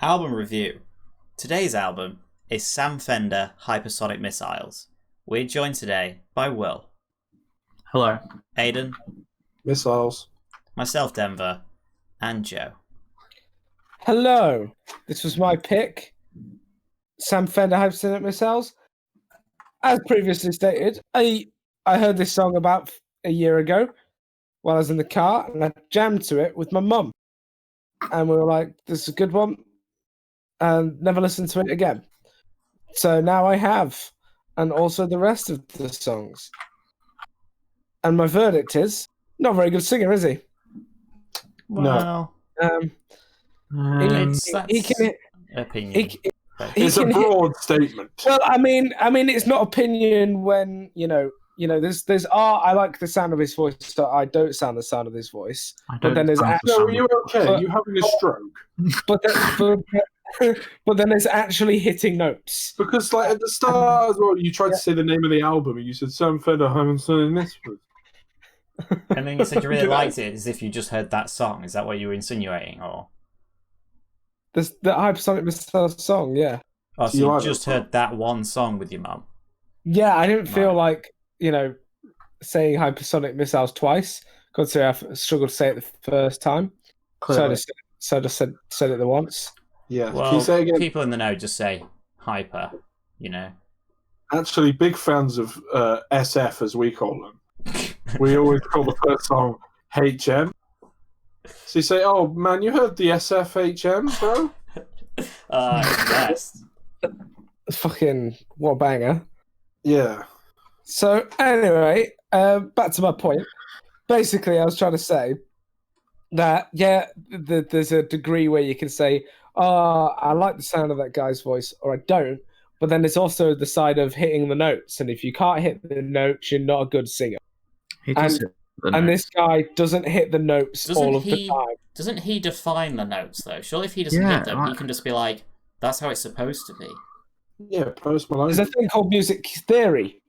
Album review. Today's album is Sam Fender Hypersonic Missiles. We're joined today by Will. Hello. Aidan. Missiles. Myself, Denver. And Joe. Hello. This was my pick. Sam Fender Hypersonic Missiles. As previously stated, I heard this song about a year ago while I was in the car, and I jammed to it with my mum. And we were like, this is a good one. And never listened to it again. So now I have. And also the rest of the songs. And my verdict is, not a very good singer, is he? Well, he can opinion. It's a broad statement. Well, I mean, it's not opinion when there's art. I like the sound of his voice. So I don't sound the sound of his voice. But then there's No, are you okay? Are you having a stroke? But then there's actually hitting notes. Because like at the start as well, you tried to say the name of the album and you said Sam Fender Hypersonic Missiles. And then you said you really liked it as if you just heard that song. Is that what you were insinuating, or? The Hypersonic Missiles song, yeah. Oh, so you just heard that one song with your mum? Yeah, I didn't feel like, saying Hypersonic Missiles twice, considering I struggled to say it the first time. Clearly. So I just said it the once. Yeah. Well, can you say again? People in the know just say hyper, Actually, big fans of SF, as we call them. We always call the first song HM. So you say, oh, man, you heard the SFHM, bro? Yes. Fucking, what a banger. Yeah. So, anyway, back to my point. Basically, I was trying to say that, there's a degree where you can say, I like the sound of that guy's voice, or I don't. But then there's also the side of hitting the notes. And if you can't hit the notes, you're not a good singer. He does and this guy doesn't hit the notes all of the time. Doesn't he define the notes, though? Surely if he doesn't hit them, he can just be like, that's how it's supposed to be. Yeah, Post Malone. There's a thing called music theory.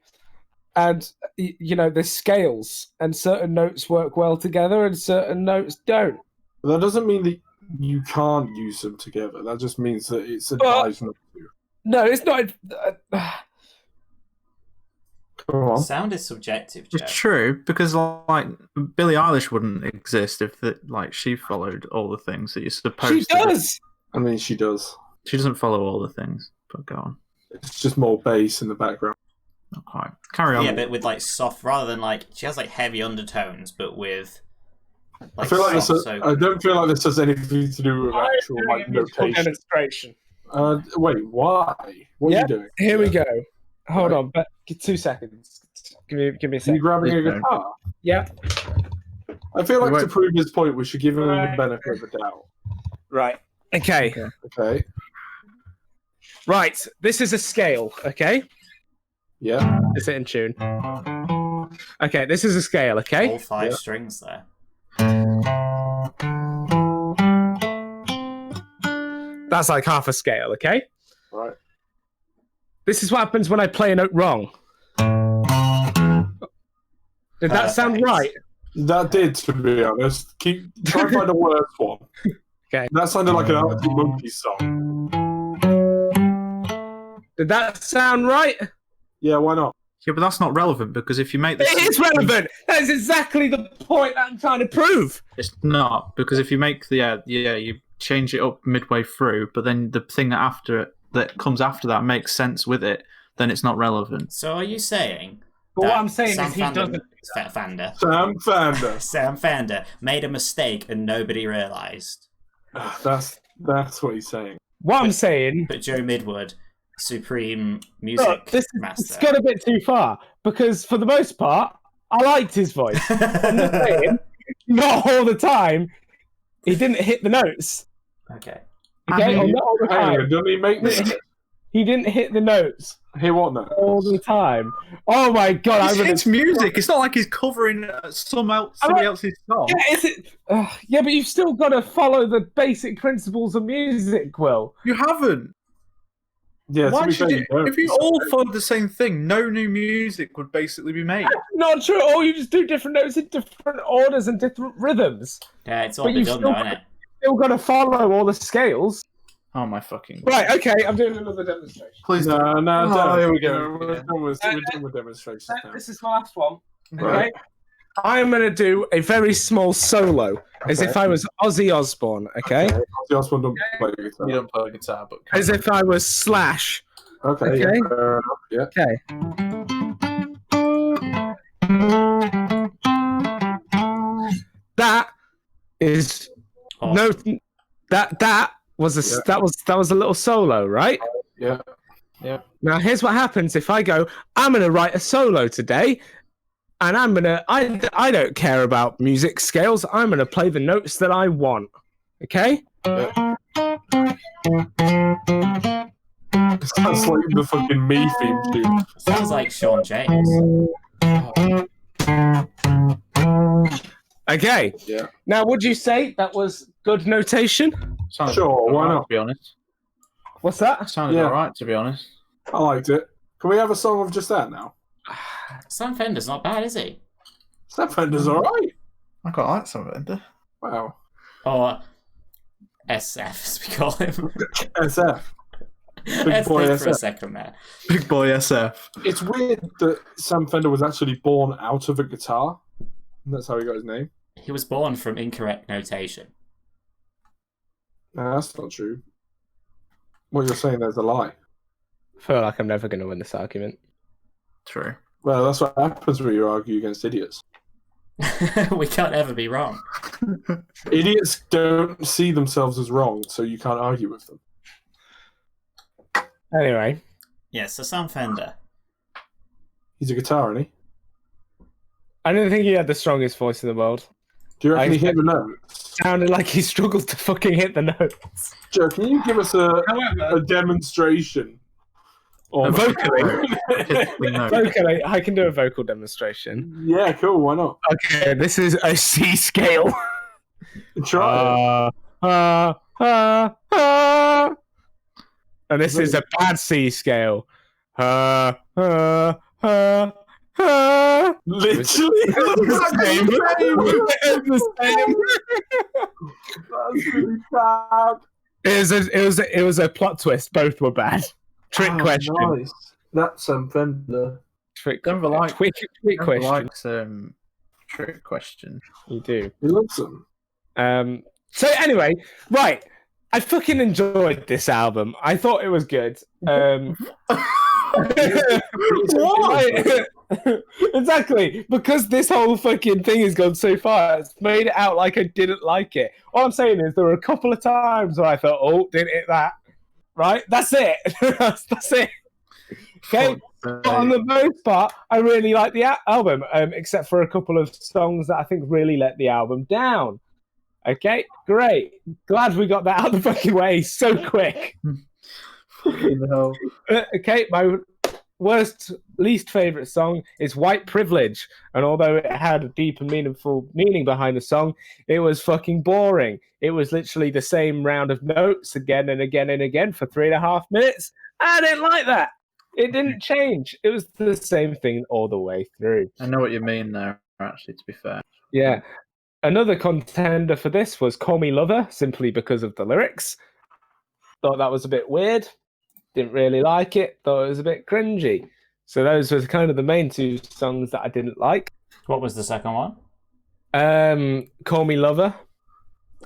And, there's scales. And certain notes work well together and certain notes don't. That doesn't mean that you can't use them together. That just means that it's advised not to. No, it's not. Come on. Sound is subjective, Joe. It's true, because like Billie Eilish wouldn't exist if she followed all the things that you're supposed to. She does! I mean, she does. She doesn't follow all the things, but go on. It's just more bass in the background. Not quite. Carry on. Yeah, but with soft, rather than she has heavy undertones, but with I feel like soft, I don't feel like this has anything to do with actual notation. Demonstration. Wait, why? What are you doing? Here we go. Hold on, but 2 seconds. Give me a Are second. you grabbing a guitar? Yeah. I feel like to prove his point, we should give him the benefit of the doubt. Right. Okay. Okay. Right. This is a scale. Okay. Yeah. Is it in tune? Okay. This is a scale. Okay. all 5 strings there. That's like half a scale. Okay. Right. This is what happens when I play a note wrong. Did that sound right? That did, to be honest. Try and find a worse one. Okay. That sounded like an Arctic Monkeys song. Did that sound right? Yeah, why not? Yeah, but that's not relevant, because if you make this... It is relevant! That is exactly the point that I'm trying to prove! It's not, because if you make you change it up midway through, but then the thing that comes after that makes sense with it, then it's not relevant. So are you saying... But what I'm saying Sam is he doesn't... Sam Fender made a mistake and nobody realised. That's what he's saying. I'm saying... But Joe Midwood, supreme music master. It's got a bit too far, because for the most part, I liked his voice. I'm not saying, not all the time, he didn't hit the notes. Okay. Okay, not all the time. Doesn't he make this? He didn't hit the notes. Hear what notes? All the time. Oh my god! It's music. It's not like he's covering somebody else's song. Yeah, but you've still got to follow the basic principles of music, Will. You haven't. Yeah, Why should you? If you all followed the same thing, no new music would basically be made. Not true at all. You just do different notes in different orders and different rhythms. Yeah, it's all begun, though, isn't it? You've still got to follow all the scales. Oh my fucking. Right, okay, I'm doing another demonstration. Please. No, don't. don't. Here we go. We're done with demonstrations now. This is my last one. Okay. Right. I'm going to do a very small solo, as Okay. if I was Ozzy Osbourne, okay? Ozzy Osbourne don't play guitar. You don't play guitar, but As if I was Slash. Okay. Okay. Yeah, fair enough. Yeah. Okay. That is Oh. no. That was a that was a little solo, right? Yeah. Now here's what happens if I go. I'm gonna write a solo today, and I don't care about music scales. I'm gonna play the notes that I want. Okay. It sounds like the fucking Me theme tune. Sounds like Sean James. Okay. Yeah. Now, would you say that was good notation? sounds Sure, why alright, not? To be honest, What's that? sounded Yeah. alright. To be honest, I liked it. Can we have a song of just that now? Sam Fender's not bad, is he? Sam Fender's alright. I quite like some of it. Wow. Or SF, as we call him. SF. Let's boy think for a SF. second there. Big boy SF. It's weird that Sam Fender was actually born out of a guitar. And that's how he got his name. He was born from incorrect notation. No, that's not true. What you're saying there's a lie. I feel like I'm never going to win this argument. True. Well, that's what happens when you argue against idiots. We can't ever be wrong. Idiots don't see themselves as wrong, so you can't argue with them. Anyway, Yeah, so Sam Fender. He's a guitar, isn't he? I didn't think he had the strongest voice in the world. Do you reckon he hit the notes? Sounded like he struggled to fucking hit the notes. Joe, can you give us a However, demonstration? vocally, No. vocally, I can do a vocal demonstration. Yeah, cool. Why not? Okay, this is a C scale. Try And this is a bad C scale. Literally. That's really bad. It was a plot twist. Both were bad. Trick question. Nice. That's Sam Fender. Trick, Denver like- quick question. Likes trick question. You do. He loves them. So anyway, right. I fucking enjoyed this album. I thought it was good. What? Exactly, because this whole fucking thing has gone so far, it's made it out like I didn't like it. All I'm saying is there were a couple of times where I thought, oh, didn't hit that. Right? That's it. That's it. Okay. But on the most part, I really like the album, except for a couple of songs that I think really let the album down. Okay, great. Glad we got that out of the fucking way so quick. Fucking hell. Okay, my least favourite song is White Privilege. And although it had a deep and meaningful meaning behind the song, it was fucking boring. It was literally the same round of notes again and again and again for 3.5 minutes. I didn't like that. It didn't change. It was the same thing all the way through. I know what you mean there, actually, to be fair. Yeah. Another contender for this was Call Me Lover, simply because of the lyrics. Thought that was a bit weird. Didn't really like it. Thought it was a bit cringy. So those were kind of the main two songs that I didn't like. What was the second one? Call Me Lover.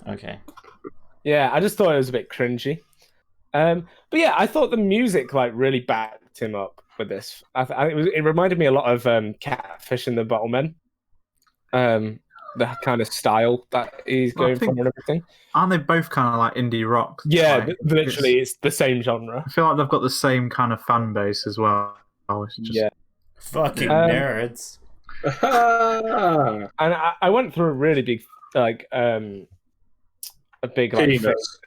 Okay. Yeah, I just thought it was a bit cringy. But yeah, I thought the music like really backed him up with this. It reminded me a lot of Catfish and the Bottlemen. The kind of style that he's going for and everything. Aren't they both kind of like indie rock? Yeah, Like, literally, it's the same genre. I feel like they've got the same kind of fan base as well. It's just, Yeah. Fucking nerds. And I went through a really big, like, a big, like, Penis.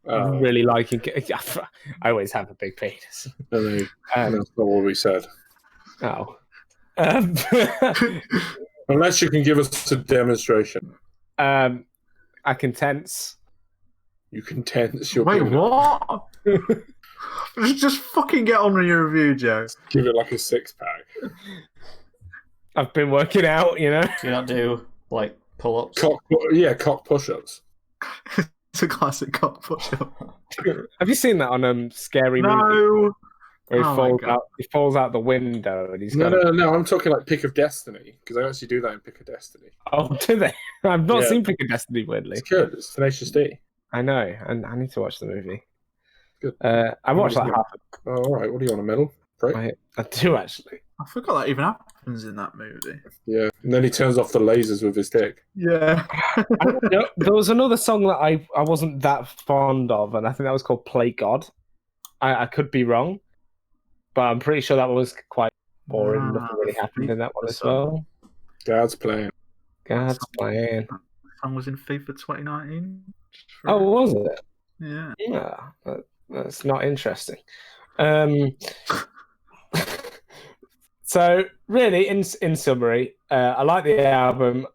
really liking. I always have a big penis. That's not what we said. Oh. Unless you can give us a demonstration. I can tense. You can tense your Wait, penis. what? just fucking get on with your review, Joe. Give it like a 6-pack. I've been working out, you know. Do you not do, like, pull-ups? Cock push-ups. It's a classic cock push-up. Have you seen that on Scary Movie? No. Where Oh my God. he falls out the window and he's No, got. no. I'm talking like Pick of Destiny because I actually do that in Pick of Destiny. Oh, do they? I've not Yeah. seen Pick of Destiny, weirdly. It's good. It's Tenacious D. I know, and I need to watch the movie. Good. I watched like half of Oh, all right. What do you want, a medal? Great. I do actually. I forgot that even happens in that movie. Yeah. And then he turns off the lasers with his dick. Yeah. There was another song that I wasn't that fond of, and I think that was called Play God. I could be wrong, but I'm pretty sure that was quite boring. Nothing really happened in that one as well. God's playing. God's playing. Song was in FIFA 2019. Oh, was it? Yeah. Yeah, that's not interesting. So really, in summary, I like the album.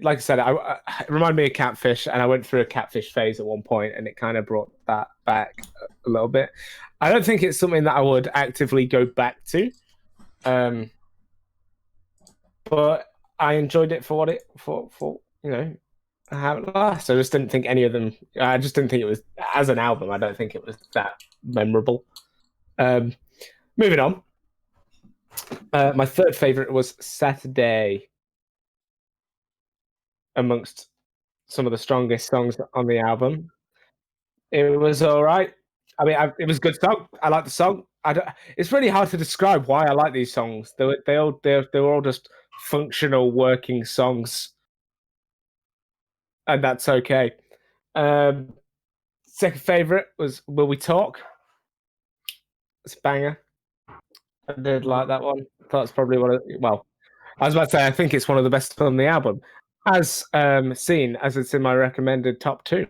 Like I said, it reminded me of Catfish, and I went through a Catfish phase at one point, and it kind of brought that back a little bit. I don't think it's something that I would actively go back to, but I enjoyed it for what it for how it lasts. I just didn't think any of them. I just didn't think it was as an album. I don't think it was that memorable. Moving on. My third favorite was Saturday, amongst some of the strongest songs on the album. It was all right. I mean, it was a good song. I like the song. It's really hard to describe why I like these songs. They were all just functional working songs, and that's okay. Second favorite was Will We Talk? It's a banger. I did like that one. Thought it's probably I was about to say I think it's one of the best on the album, as seen as it's in my recommended top 2.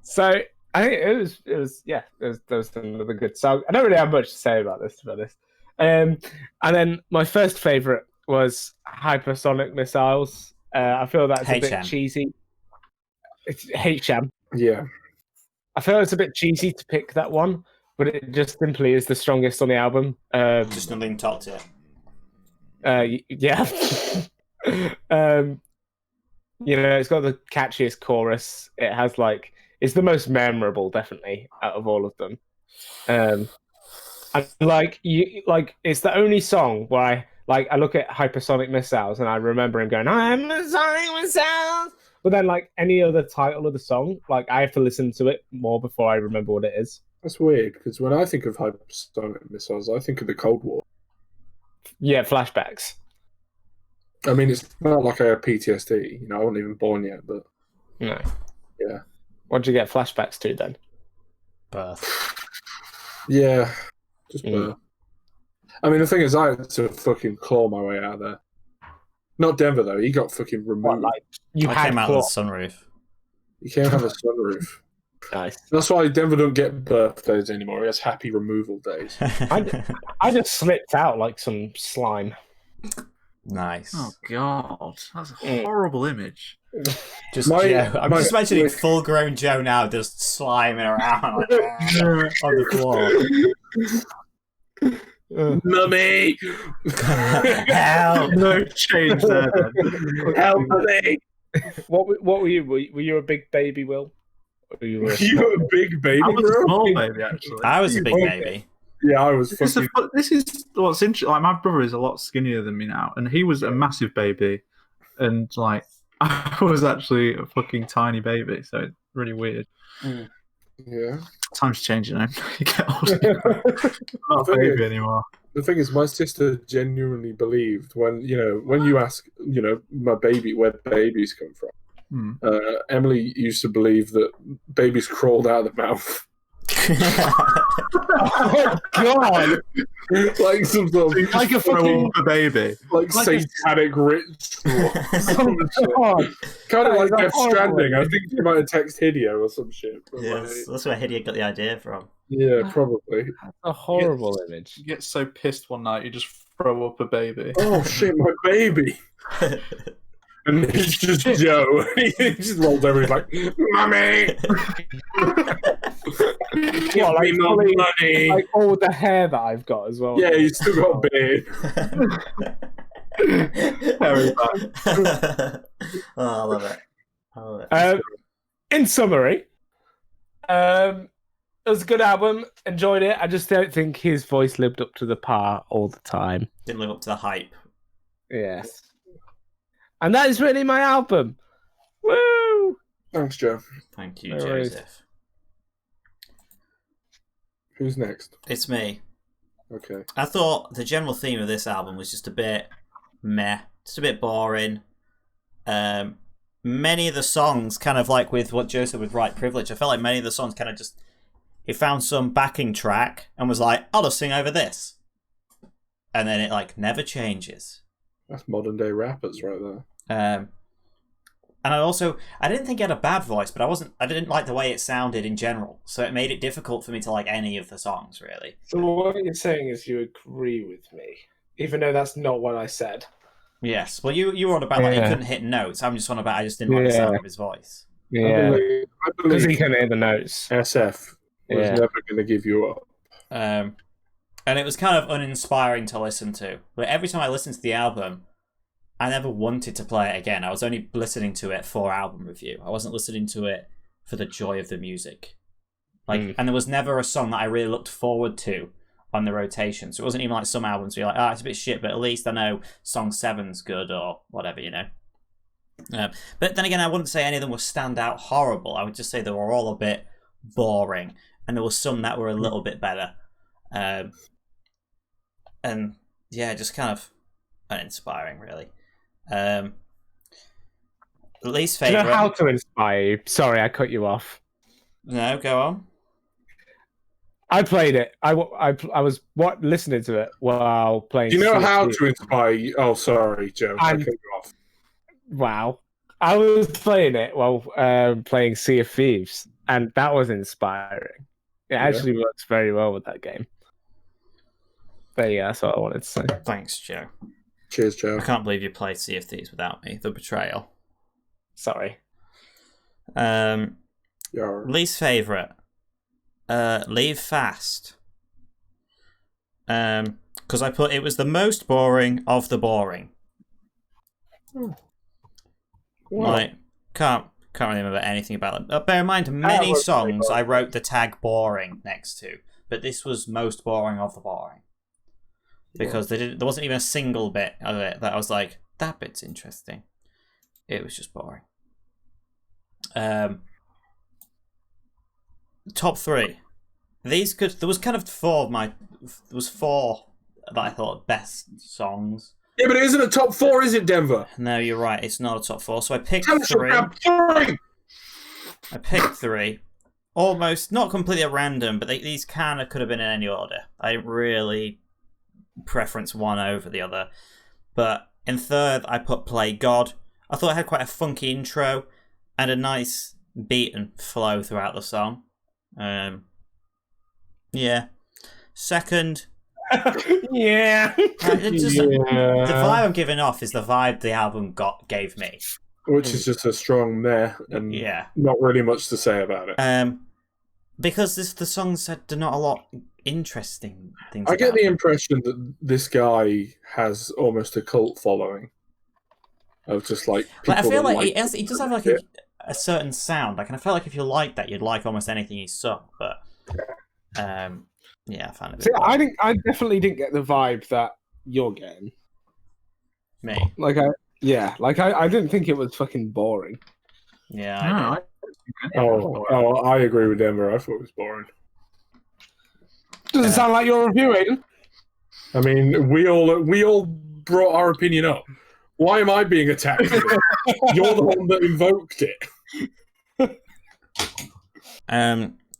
So I think it was there was another good song. I don't really have much to say about this, to be honest. And then my first favorite was Hypersonic Missiles. I feel that's a bit cheesy. It's HM. Yeah. I feel it's a bit cheesy to pick that one, but it just simply is the strongest on the album. Just nothing topped it. Yeah. It's got the catchiest chorus. It has it's the most memorable, definitely, out of all of them. And it's the only song where I look at Hypersonic Missiles and I remember him going, Hypersonic Missiles. But then, any other title of the song, I have to listen to it more before I remember what it is. That's weird, because when I think of Hypersonic Missiles, I think of the Cold War. Yeah, flashbacks. I mean, it's not like I had PTSD. I wasn't even born yet, but... No. Yeah. What'd you get flashbacks to, then? Birth. Yeah. Just birth. I mean, the thing is, I had to fucking claw my way out of there. Not Denver, though. He got fucking removed. I came out of the sunroof. You can't have a sunroof. Nice. That's why Denver don't get birthdays anymore. He has happy removal days. I just slipped out like some slime. Nice. Oh God, that's a horrible image. Just Joe. I'm just imagining full-grown Joe now, just sliming around on the floor. Mummy! Help! No change there. Help me! What were you? Were you a big baby, Will? Or you were a big baby, I was a bro? small baby, actually. I was a big baby. Yeah, I was This is what's interesting. My brother is a lot skinnier than me now, and he was a massive baby, and I was actually a fucking tiny baby, so it's really weird. Yeah. Times change, you get older. I'm not a baby anymore. The thing is, my sister genuinely believed when you ask, my baby, where babies come from. Emily used to believe that babies crawled out of the mouth. Oh God! Like some sort of Like a fucking baby. like satanic ritual. God. Kind of like That is Death horrible. Stranding. I think you might have texted Hideo or some shit. But Yes, that's where Hideo got the idea from. yeah, probably. A horrible image. You get so pissed one night, you just throw up a baby. Oh shit, my baby! And it's just Joe. He just rolls over. He's like, "Mummy, give me more money." Like all the hair that I've got as well. Yeah, he's still got a beard. Very bad. Oh, I love it. In summary, it was a good album. Enjoyed it. I just don't think his voice lived up to the par all the time. Didn't live up to the hype. Yes. And that is really my album. Woo! Thanks, Joe. Thank you, No worries. Joseph. Who's next? It's me. Okay. I thought the general theme of this album was just a bit meh, just a bit boring. Many of the songs, kind of like with what Joseph with Right Privilege, I felt like many of the songs kind of just, he found some backing track and was like, I'll just sing over this. And then it like never changes. That's modern day rappers right there. And I didn't think he had a bad voice, but I didn't like the way it sounded in general. So it made it difficult for me to like any of the songs, really. So what you're saying is you agree with me, even though that's not what I said. Yes. Well, you were on about like he couldn't hit notes. I'm just on about I just didn't like the sound of his voice. Yeah, I because believe he can hear the notes. SF was never going to give you up. And it was kind of uninspiring to listen to. But every time I listened to the album, I never wanted to play it again. I was only listening to it for album review. I wasn't listening to it for the joy of the music. And there was never a song that I really looked forward to on the rotation. So it wasn't even like some albums where you're like, it's a bit shit, but at least I know song 7's good or whatever, you know. But then again, I wouldn't say any of them were standout horrible. I would just say they were all a bit boring. And there were some that were a little bit better. And yeah, just kind of uninspiring, really. Least favourite. Do you know how to inspire you? Sorry, I cut you off. No, go on. I played it. I was listening to it while playing. Do you know CFD. how to inspire you? Oh, sorry, Joe. I cut you off. Wow. I was playing it while playing Sea of Thieves, and that was inspiring. It actually works very well with that game. But yeah, that's what I wanted to say. Thanks, Joe. Cheers, Joe. I can't believe you played Sea of Thieves without me. The betrayal. Sorry. Least favourite. Leave Fast. Because I put it was the most boring of the boring. Wow. Like, can't really remember anything about them. Bear in mind, many songs I wrote the tag boring next to, but this was most boring of the boring. Because there wasn't even a single bit of it that I was like, that bit's interesting. It was just boring. Top 3. There was kind of 4 of my. There was 4 that I thought best songs. Yeah, but it isn't a top 4, is it, Denver? No, you're right. It's not a top 4. So I picked Tell us 3. about 3. I picked 3. Almost not completely at random, but these kind of could have been in any order. I didn't really preference one over the other. But in 3rd, I put Play God. I thought it had quite a funky intro and a nice beat and flow throughout the song. Yeah. 2nd. Yeah. The vibe I'm giving off is the vibe the album gave me. Which is just a strong meh and not really much to say about it. Because the songs had not a lot interesting things. I get the impression that this guy has almost a cult following of just like. But I feel like he does have like a certain sound. Like, and I feel like if you like that, you'd like almost anything he's sung. But yeah, I found it. See, I definitely didn't get the vibe that you're getting. Me, I didn't think it was fucking boring. Yeah. I agree with Denver. I thought it was boring. Doesn't sound like your review, Aidan. I mean, we all brought our opinion up. Why am I being attacked? You're the one that invoked it.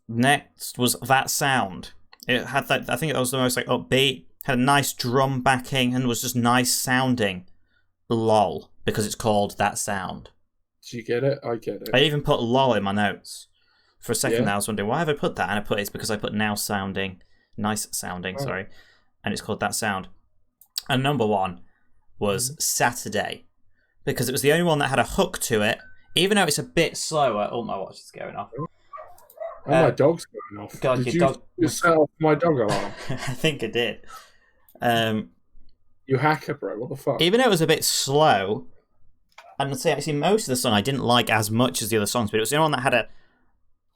Next was That Sound. It had that. I think it was the most like upbeat. Had a nice drum backing and was just nice sounding. Lol, because it's called That Sound. Do you get it? I get it. I even put lol in my notes. For a second, I was wondering why have I put that, and I put it's because I put nice sounding, sorry, and it's called That Sound. And number 1 was Saturday, because it was the only one that had a hook to it, even though it's a bit slower. Oh, my watch is going off. My dog's going off. God, did your you dog just set off my dog alarm? I think it did. You hacker, bro. What the fuck? Even though it was a bit slow, and I'd say actually most of the song I didn't like as much as the other songs, but it was the only one that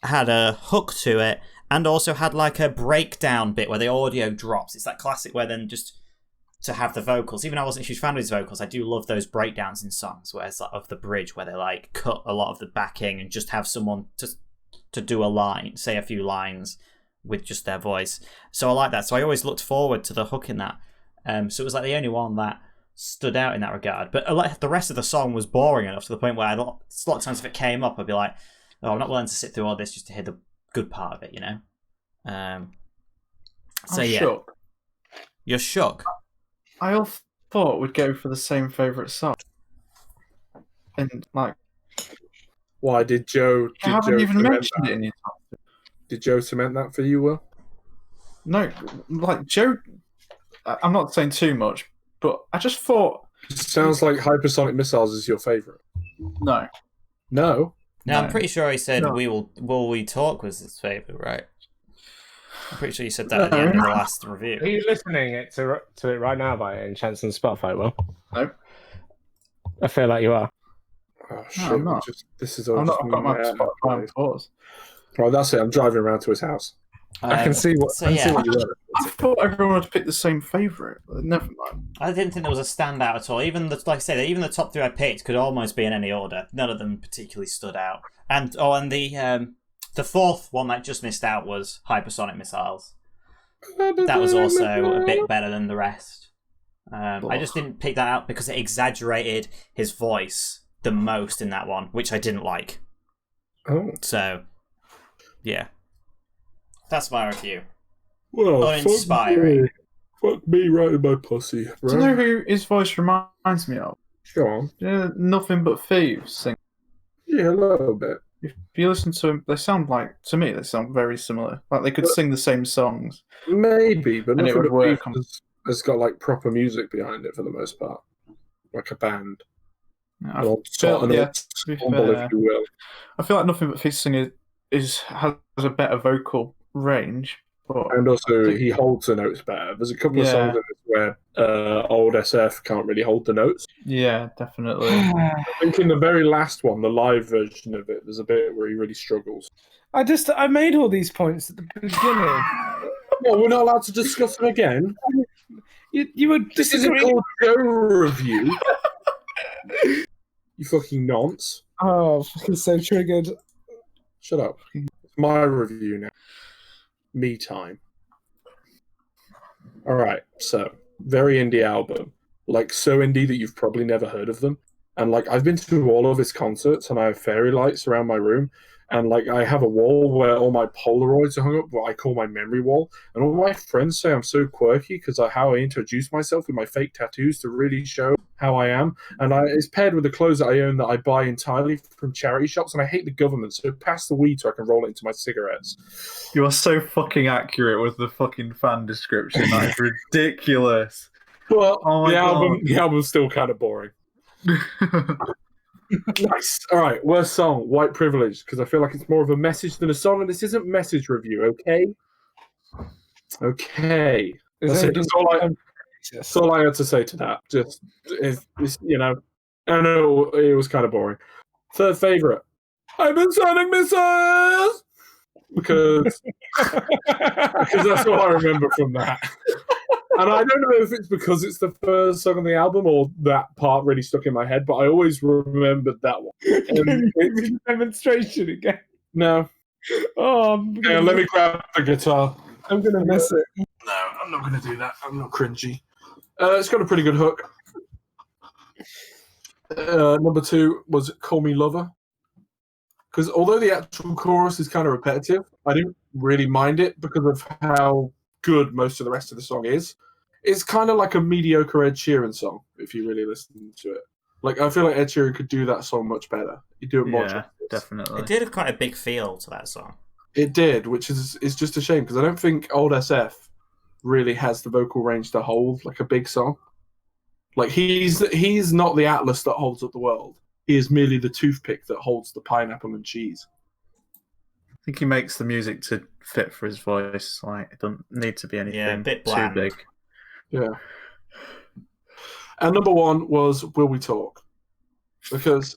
had a hook to it, and also had like a breakdown bit where the audio drops. It's that classic where then just to have the vocals, even though I wasn't a huge fan of his vocals, I do love those breakdowns in songs where it's like of the bridge where they like cut a lot of the backing and just have someone to do a line, say a few lines with just their voice. So I like that. So I always looked forward to the hook in that. So it was like the only one that stood out in that regard. But the rest of the song was boring enough to the point where a lot of times if it came up, I'd be like, oh, I'm not willing to sit through all this just to hear the good part of it, you know? So I'm yeah. shook. You're shook? I all thought we'd go for the same favourite song. And, like, Why did Joe? I haven't even cement mentioned that? it in your top. Did Joe cement that for you, Will? No, like, Joe, I'm not saying too much, but I just thought... It sounds like Hypersonic Missiles is your favourite. No. No? Now, I'm No. pretty sure he said No. Will We Talk was his favourite, right? I'm pretty sure you said that at the end of the last review. Are you listening to it right now by any chance on Spotify, Will? No. I feel like you are. Oh, shit. I'm not. This is all I've just got my mad. Spotify on pause. Right, that's it. I'm driving around to his house. I can see what. So I can see yeah, what you want. I thought everyone would pick the same favourite. Never mind. I didn't think there was a standout at all. Even like I said, even the top three I picked could almost be in any order. None of them particularly stood out. And the fourth one that just missed out was Hypersonic Missiles. That was also a bit better than the rest. I just didn't pick that out because it exaggerated his voice the most in that one, which I didn't like. Oh. So, yeah. That's my review. Well, Uninspiring. Fuck me right in my pussy, Do bro. you know who his voice reminds me of? Go on. Yeah, Nothing But Thieves sing. Yeah, a little bit. If you listen to them, they sound very similar. Like they could sing the same songs. Maybe, but And it Nothing would But work Thieves has got like proper music behind it for the most part. Like a band. I An feel, ensemble, yeah, to be ensemble, fair, if you will. I feel like Nothing But Thieves singer has a better vocal range. But And also, I think- he holds the notes better. There's a couple of Yeah. songs in this where old SF can't really hold the notes. yeah, definitely. I think in the very last one, the live version of it, there's a bit where he really struggles. I made all these points at the beginning. Well, we're not allowed to discuss them again. You were This isn't disagreeing. called Joe Review. You fucking nonce. Oh, fucking so triggered. Shut up. It's my review now. Me time. Alright, so, very indie album. Like, so indie that you've probably never heard of them. And, like, I've been to all of his concerts, and I have fairy lights around my room. And, like, I have a wall where all my Polaroids are hung up, what I call my memory wall. And all my friends say I'm so quirky because of how I introduce myself with my fake tattoos to really show how I am. And it's paired with the clothes that I own that I buy entirely from charity shops. And I hate the government, so pass the weed so I can roll it into my cigarettes. You are so fucking accurate with the fucking fan description. That is ridiculous. But Oh my the album's still kind of boring. Nice. All right, worst song, White Privilege, because I feel like it's more of a message than a song, and this isn't message review, okay? Okay. That's it. That's all I had to say to that. Just, it's, you know, I know it was kind of boring. Third favourite, Hypersonic Missiles! Because that's all I remember from that. And I don't know if it's because it's the first song on the album or that part really stuck in my head, but I always remembered that one. Can you do the demonstration again? No. Oh, Let me grab the guitar. I'm gonna miss it. No, I'm not going to do that. I'm not cringy. It's got a pretty good hook. Number 2 was Call Me Lover. Because although the actual chorus is kind of repetitive, I didn't really mind it because of how good most of the rest of the song is. It's kind of like a mediocre Ed Sheeran song, if you really listen to it. Like, I feel like Ed Sheeran could do that song much better. He'd do it more Yeah, justice. definitely. It did have quite a big feel to that song. It did, which is just a shame, because I don't think old SF really has the vocal range to hold like a big song. Like, he's not the Atlas that holds up the world. He is merely the toothpick that holds the pineapple and cheese. I think he makes the music to fit for his voice. Like, it doesn't need to be anything Yeah, a bit too bland. big. Yeah. And number 1 was Will We Talk? because,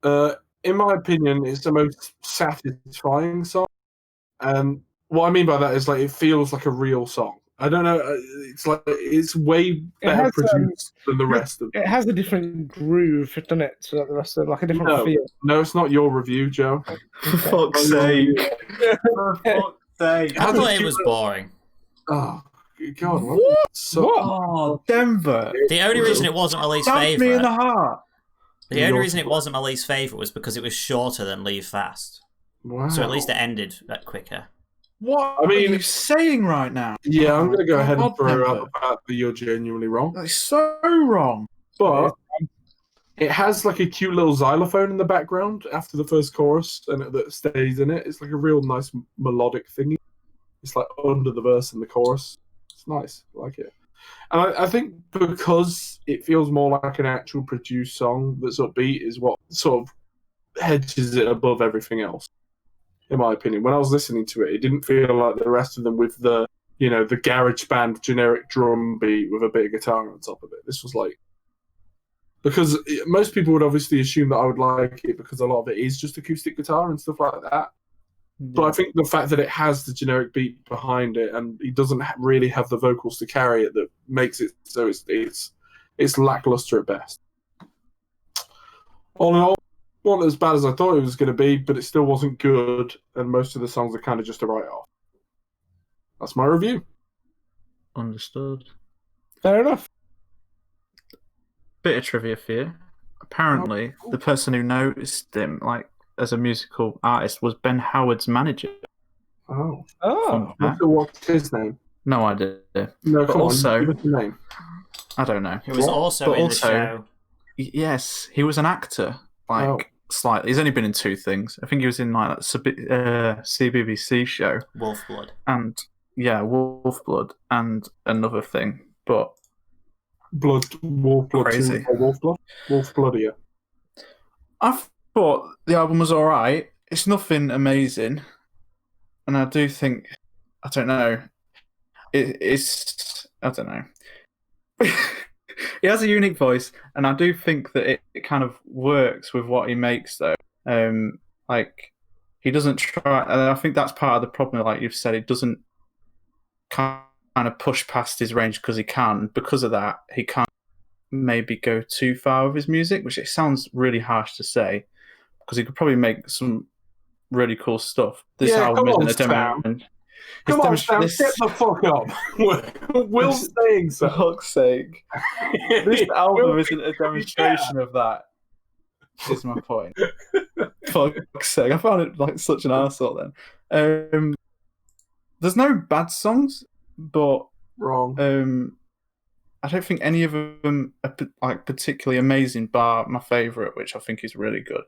in my opinion, it's the most satisfying song. And what I mean by that is like it feels like a real song. I don't know. It's like it's way better produced than the rest of them. It has a different groove, doesn't it? To like the rest of them, like a different No, feel. no, it's not your review, Joe. For fuck's sake. For fuck's sake. I thought it was boring. Oh God! What? So, What? Oh, Denver. The only reason it wasn't my least Stabbed me in the favourite. heart. The only reason it wasn't my least favourite was because it was shorter than Leave Fast. Wow. So at least it ended quicker. What I mean- are you saying right now? Yeah, I'm going to go ahead and God, throw Denver. out the fact that you're genuinely wrong. That's so wrong. But it has like a cute little xylophone in the background after the first chorus, and that stays in it. It's like a real nice melodic thing. It's like under the verse and the chorus. It's nice. I like it. And I think because it feels more like an actual produced song that's upbeat is what sort of hedges it above everything else, in my opinion. When I was listening to it, it didn't feel like the rest of them with the, you know, the garage band generic drum beat with a bit of guitar on top of it. This was like, because most people would obviously assume that I would like it because a lot of it is just acoustic guitar and stuff like that. But I think the fact that it has the generic beat behind it and it doesn't really have the vocals to carry it that makes it so it's lackluster at best. All in all, wasn't as bad as I thought it was going to be, but it still wasn't good, and most of the songs are kind of just a write-off. That's my review. Understood. Fair enough. Bit of trivia for you. Apparently, the person who noticed him, like, as a musical artist was Ben Howard's manager. Oh. Oh. What's his name? No idea. No, come also- on, give us the name. I don't know. It was What? also But in also- the show. Yes, he was an actor. Like, Oh. slightly. He's only been in two things. I think he was in like that CBBC show. Wolf Blood. And, yeah, Wolf Blood and another thing. But Wolf Blood Crazy. 2 or Wolf Blood? Wolf Blood, yeah. I thought the album was alright. It's nothing amazing. And I do think, I don't know, it's, I don't know. He has a unique voice, and I do think that it kind of works with what he makes, though. Like, he doesn't try, and I think that's part of the problem, like you've said, it doesn't kind of push past his range because he can. Because of that, he can't maybe go too far with his music, which it sounds really harsh to say, because he could probably make some really cool stuff. This Yeah, album come on, isn't a demo. Sam. Come on, Sam, get the fuck up. Will's saying For so. fuck's sake. This album isn't a demonstration of that, is my point. Fuck's sake. I found it like such an arsehole then. There's no bad songs, but Wrong. I don't think any of them are like particularly amazing, bar my favourite, which I think is really good.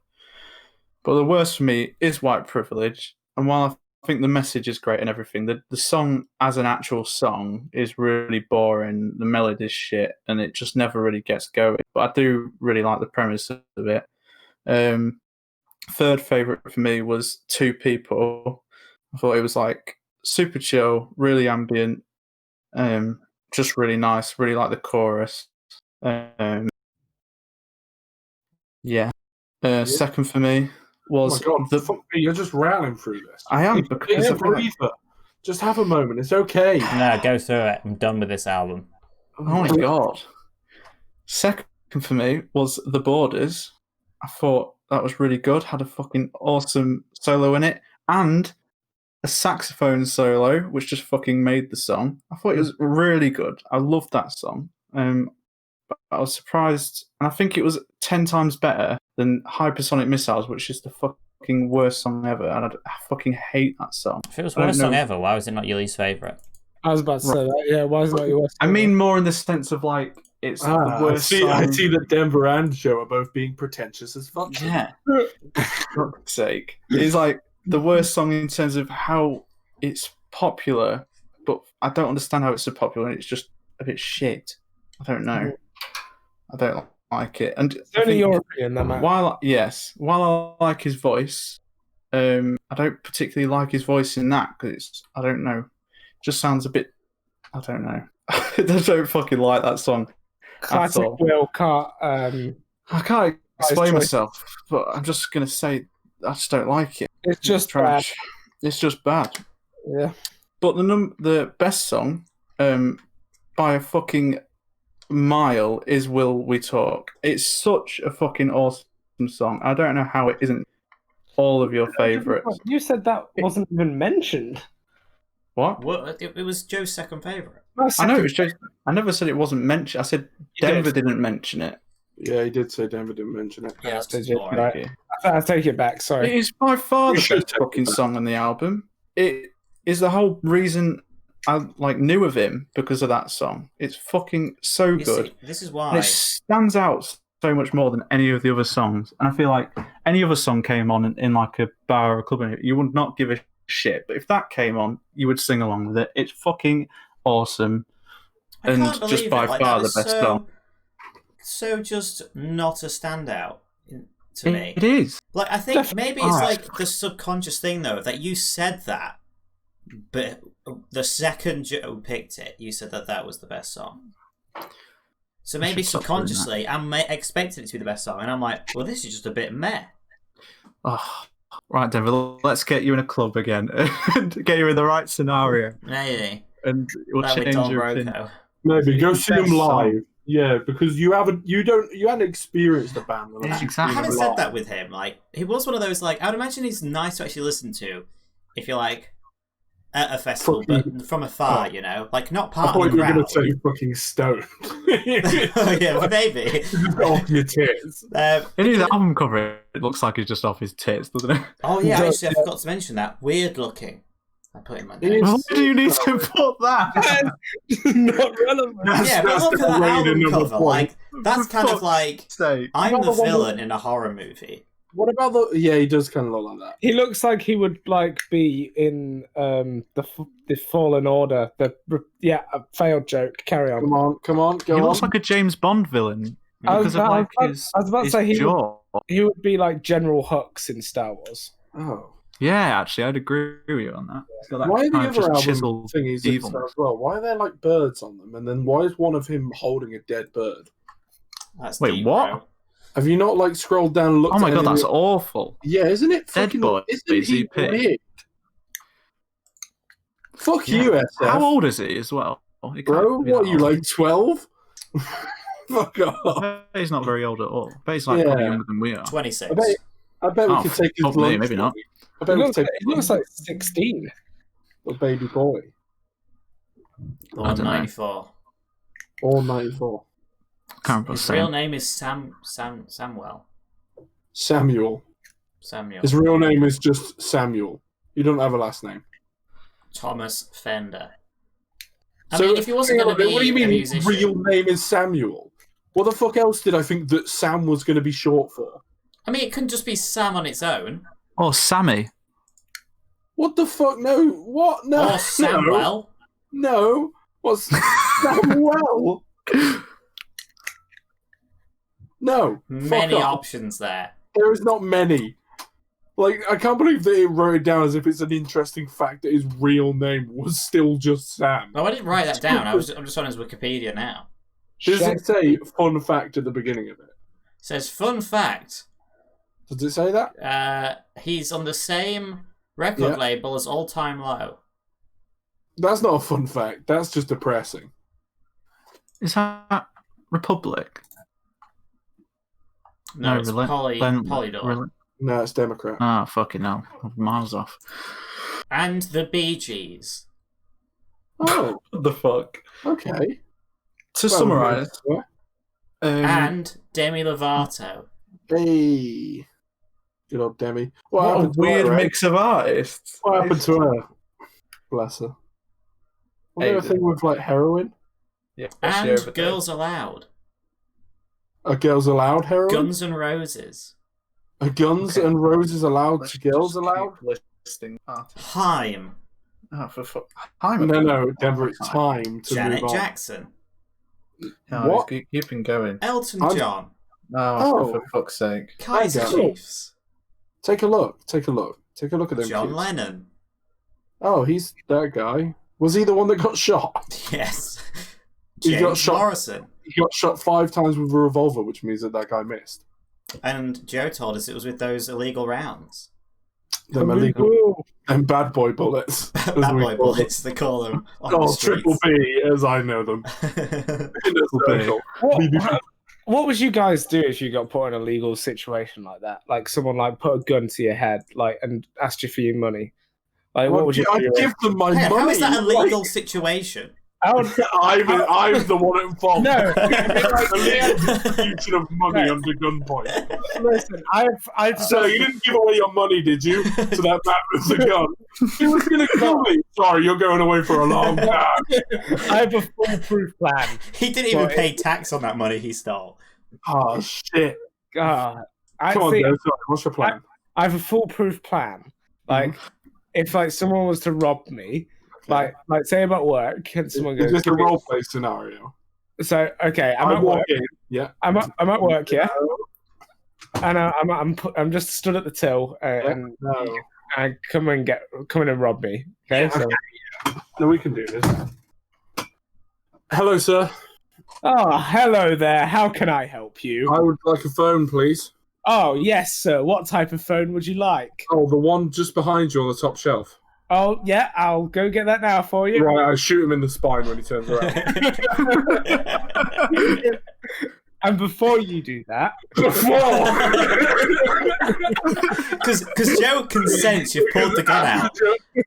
But the worst for me is White Privilege, and while I think the message is great and everything, the song as an actual song is really boring, the melody's shit, and it just never really gets going. But I do really like the premise of it. Third favourite for me was Two People. I thought it was like super chill, really ambient, just really nice, really like the chorus. Yeah. Second for me Oh was my God, fuck me, you're just rattling through this. I am, It's because a I think breather. Just have a moment. It's okay. No, go through it. I'm done with this album. oh my god. Second for me was The Borders. I thought that was really good. Had a fucking awesome solo in it, and a saxophone solo, which just fucking made the song. I thought it was really good. I loved that song. But I was surprised, and I think it was 10 times better than Hypersonic Missiles, which is the fucking worst song ever, and I fucking hate that song. If it was I don't worst song know. ever, why was it not your least favourite? I was about to say that. Yeah, why is it not your worst? I mean more in the sense of like it's the I worst see song. that Denver and Joe are both being pretentious as fuck. Yeah. For fuck's sake. It's like the worst song in terms of how it's popular, but I don't understand how it's so popular and it's just a bit shit. I don't know. I don't like it. And It's only your opinion, that matters. while I like his voice, I don't particularly like his voice in that because I don't know. It just sounds a bit. I don't know. I don't fucking like that song. Classic all. Will can't I can't explain choice. myself, but I'm just gonna say I just don't like it. It's just Trash. It's just bad. bad. Yeah. But the best song, by a fucking mile, is "Will We Talk." It's such a fucking awesome song. I don't know how it isn't all of your favourites. You said that wasn't even mentioned. What? It was Joe's second favourite. I know it was just. I never said it wasn't mentioned. I said Denver didn't mention it. Yeah, he did say Denver didn't mention it. Yeah, that's Did just you? boring. Right. I take it back. It Sorry. is by far You the should best take fucking it back. song on the album. It is the whole reason I knew of him because of that song. It's fucking so You good. see, this is And why. it stands out so much more than any of the other songs. And I feel like any other song came on in like a bar or a club, and you would not give a shit. But if that came on, you would sing along with it. It's fucking awesome. I and can't believe just by it. Like, far that was the best song. So just not a standout to me. It is. Like, I think Definitely. maybe it's like the subconscious thing though that you said that, but the second Joe picked it, you said that was the best song. So maybe should stop doing subconsciously, I'm expecting it to be the best song, and I'm like, well, this is just a bit meh. Oh, right, Denver, let's get you in a club again and get you in the right scenario. Maybe. And we'll Like with change Don your opinion. Broco. Maybe go It's see the him best live. song. Yeah, because you hadn't experienced the band. Yeah, I exactly. haven't said that with him. Like, he was one of those, like, I would imagine he's nice to actually listen to if you're, like, at a festival, but from afar, you know? Like, not I part thought of you the were going crowd. to say fucking stoned. Oh, yeah, but maybe. Off your tits. In his album cover, it looks like he's just off his tits, doesn't it? Oh, yeah, Does, actually, I forgot to mention that. Weird looking. I put in my It notes. Why do you need to put that? Not relevant. Yeah, but look at that album cover. Like, that's kind of like, Say. I'm the Another one villain in a horror movie. What about the? Yeah, he does kind of look like that. He looks like he would like be in the Fallen Order. A failed joke. Carry on. Come on, He go looks on. like a James Bond villain I was because of like about- his, I was about to his say he jaw. He would be like General Hux in Star Wars. Oh, Yeah, actually, I'd agree with you on that. He's got that why are the kind of other just album chiseled thingies in evilness. as well? Why are there like birds on them? And then why is one of him holding a dead bird? That's Wait, deep, what? bro. Have you not like scrolled down and looked? Oh my at god, any that's of the- awful. Yeah, isn't it? Dead Fucking, boy, isn't he BCP. weird? Fuck Yeah. you, SF. How old is he as well? He can't Bro, be what are that you, old. like 12? Fuck off. I bet he's not very old at all. I bet he's like Yeah. probably younger than we are. 26. I bet we Oh, could take his probably, lunch. maybe not. I bet He we looks, could like, take he looks like 16. a baby boy. The I don't know. 194. Or 94. Can't remember His saying. real name is Samuel. Samuel. Samuel. His real name is just Samuel. He doesn't have a last name. Thomas Fender. I mean, if he wasn't hang going on to a minute, be what do you a mean musician, his real name is Samuel? What the fuck else did I think that Sam was going to be short for? I mean, it couldn't just be Sam on its own. Oh, Sammy. What the fuck? No. What? No. Or Samuel. No. What's Samuel? No. Many fuck off. options there. There is not many. Like, I can't believe that it wrote it down as if it's an interesting fact that his real name was still just Sam. No, I didn't write that down. I'm just on his Wikipedia now. Does it say fun fact at the beginning of it? It says, fun fact, Does it say that? he's on the same record Yeah. label as All Time Low. That's not a fun fact. That's just depressing. Is that Republic? No, it's Polydor. Polydor. No, it's Democrat. Ah, fucking hell. I'm miles off. And the Bee Gees. Oh, What the fuck? okay. To Well, summarise, And Demi Lovato. Hey. Good old Demi. what a happened to weird her, eh? mix of artists. What happened to her? Bless her. Was there a Aidan. thing with like heroin? Yeah, And Girls Aloud. Are girls allowed heroin? Guns N' Roses. Are guns Okay. and roses allowed to girls allowed? Listing artists. Haim. Oh, for fuck. I'm No, Denver, it's time to Janet move on. Jackson. What? Keep him going. Elton I'm- John. Oh, Oh. for fuck's sake. Kaiser Hang on. Chiefs. Take a look. Take a look. Take a look at them. John kids. Lennon. Oh, he's that guy. Was he the one that got shot? Yes. He got James shot. Morrison. he got shot 5 times with a revolver, which means that guy missed. And Joe told us it was with those illegal rounds. Them illegal, them bad boy bullets. Bad boy bullets, they call them. Triple B, as I know them. In a circle. What would you guys do if you got put in a legal situation like that? Like someone like put a gun to your head, like, and asked you for your money. Like, what would you do? I'd give them my money. How is that a legal situation? I'm the one at fault. No, the distribution of money under gunpoint. Listen, So you didn't give away your money, did you? To that man with the gun. He was going to kill me. Sorry, you're going away for a long time. I have a foolproof plan. He didn't even pay tax on that money he stole. Oh shit! God, Come on, Joe. Sorry, what's your plan? I have a foolproof plan. Like, if like someone was to rob me. Like say I'm at work and someone goes. Is this a role play scenario? So okay, I'm at work. Yeah, I'm at work. Yeah, and I'm just stood at the till and I come in and rob me. Okay, so no, we can do this. Hello, sir. Oh, hello there. How can I help you? I would like a phone, please. Oh yes, sir. What type of phone would you like? Oh, the one just behind you on the top shelf. Oh, yeah, I'll go get that now for you. Right, I shoot him in the spine when he turns around. And before you do that... Because Joe can sense you've pulled the gun out.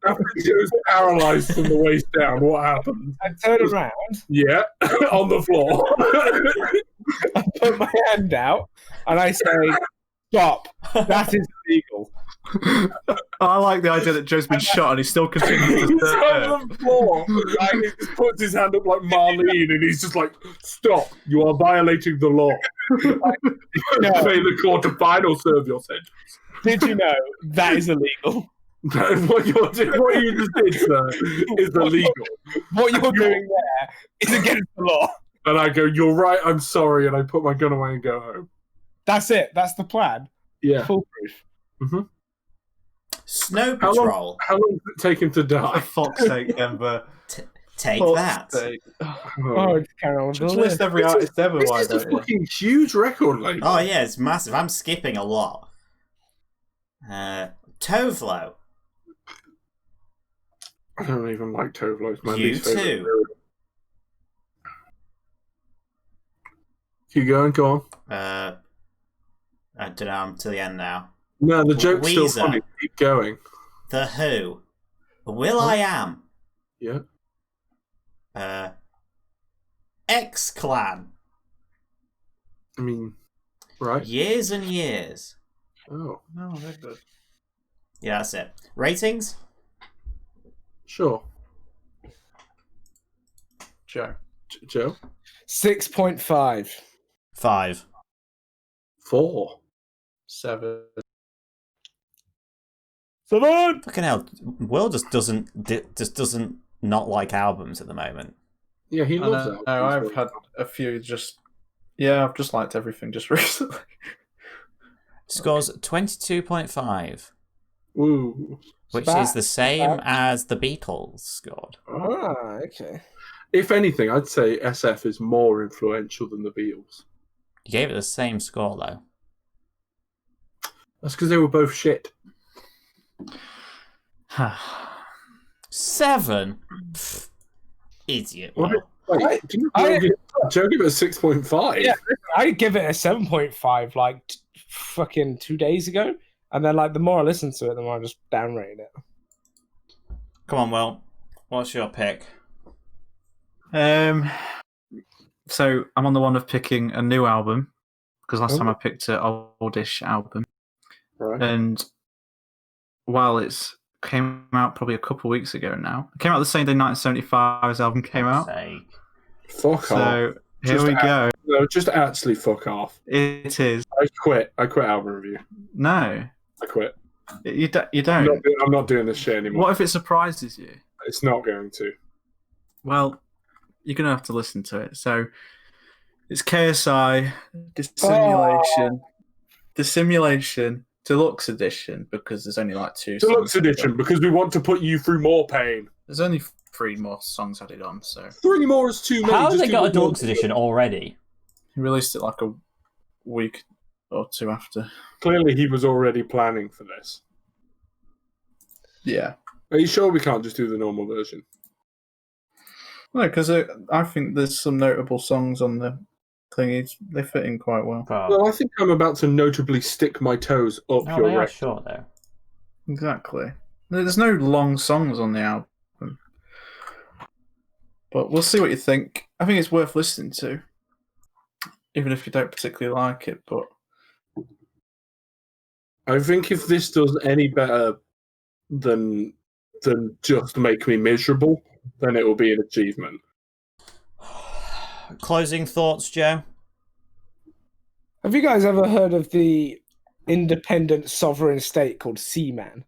After Joe's paralysed from the waist down, what happened? I turn around. Yeah, on the floor. I put my hand out and I say, stop, that is illegal. I like the idea that Joe's been shot and he still continues to He's on the floor. And he just puts his hand up like Marlene and he's just like, stop, you are violating the law. Pay the court to final serve your sentence. Did you know that is illegal? What you just did, sir, is illegal. What you're doing there is against the law. And I go, you're right, I'm sorry, and I put my gun away and go home. That's it. That's the plan. Yeah. Foolproof. Mm-hmm. Snow Patrol. How long did it take him to die? For fuck's sake, Denver. Take that. Oh, carry on. Just list every artist ever. This is a fucking huge record label. Oh yeah, it's massive. I'm skipping a lot. Tovlo. I don't even like Tovlo. It's my You least favorite. too. Keep going, go on. I don't know, I'm to the end now. No, the joke's still Weezer. funny. Keep going. The Who. Will I Am. Yeah. X-Clan. I mean, right? Years and Years. Oh, No, they're good. Yeah, that's it. Ratings? sure. Joe. Joe? 6.5. 5. 4. 7. Fucking hell, Will just doesn't not like albums at the moment. Yeah, he loves that. No, I've had a few just... Yeah, I've just liked everything just recently. Scores 22.5, Ooh. which is the same as the Beatles scored. Ah, okay. If anything, I'd say SF is more influential than the Beatles. You gave it the same score though. That's because they were both shit. 7. Pfft. Idiot. What? Will. Wait, Joe give it a 6.5? Yeah, I give it a 7.5 like fucking 2 days ago. And then like the more I listen to it, the more I just downrate it. Come on, Will. What's your pick? So I'm on the one of picking a new album because last time I picked an oldish album, Right. and while it's came out probably a couple of weeks ago now, it came out the same day 1975's album came out. Sake. Fuck off. So here Just we go. No, just actually fuck off. It is I quit. I quit album review. no, I quit. you I'm don't. not doing this shit anymore. What if it surprises you? It's not going to. Well, you're gonna have to listen to it. So it's KSI Dissimulation Deluxe Edition because there's only like 2 Deluxe songs. edition, because we want to put you through more pain. There's only 3 more songs added on. So 3 more is too many. How have Just they do got a the deluxe normal. edition already? he released it like a week or 2 after. Clearly, he was already planning for this. Yeah. Are you sure we can't just do the normal version? No, because I think there's some notable songs on the thingies. They fit in quite well. Bro. Well, I think I'm about to notably stick my toes up No, your they are rectum. short though. Exactly. There's no long songs on the album. But we'll see what you think. I think it's worth listening to. Even if you don't particularly like it, but I think if this does any better than just make me miserable, then it will be an achievement. Closing thoughts, Joe? Have you guys ever heard of the independent sovereign state called Seaman?